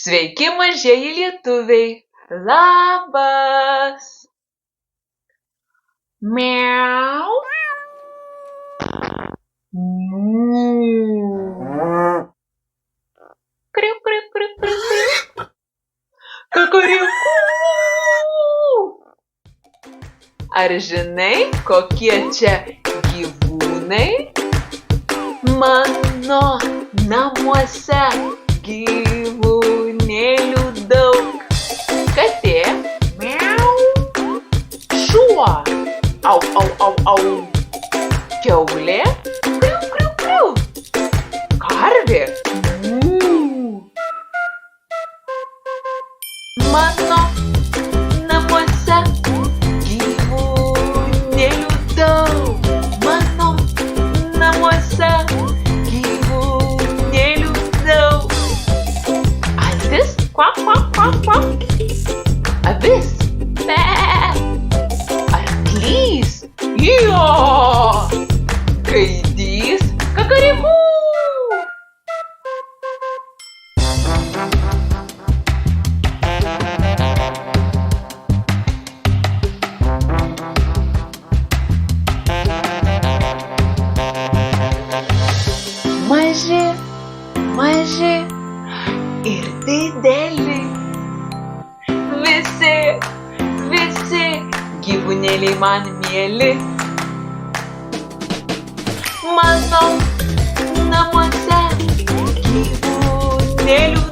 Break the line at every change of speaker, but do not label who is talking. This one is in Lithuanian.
Sveiki, mažieji lietuviai. Labas. Miau. Kriu, kriu, kriu, kriu, kriu. Kakariku. Ar žinai, kokie čia gyvūnai? Mano namuose gyvūnėlių daug. Katė, miau. Šuo, au, au, au, au. Kiaulė, kriu, kriu, kriu. Karvė, mano namuose gyvūnėlių daug. Mano namuose gyvūnėlių daug. Antis, kvak, kvak, kvak, kvak. Avis, be. Arklys, jo. Gaidys, kakariku. Maži, maži ir dideli. Visi gyvūnėliai man mieli. Mano namuose gyvūnėlių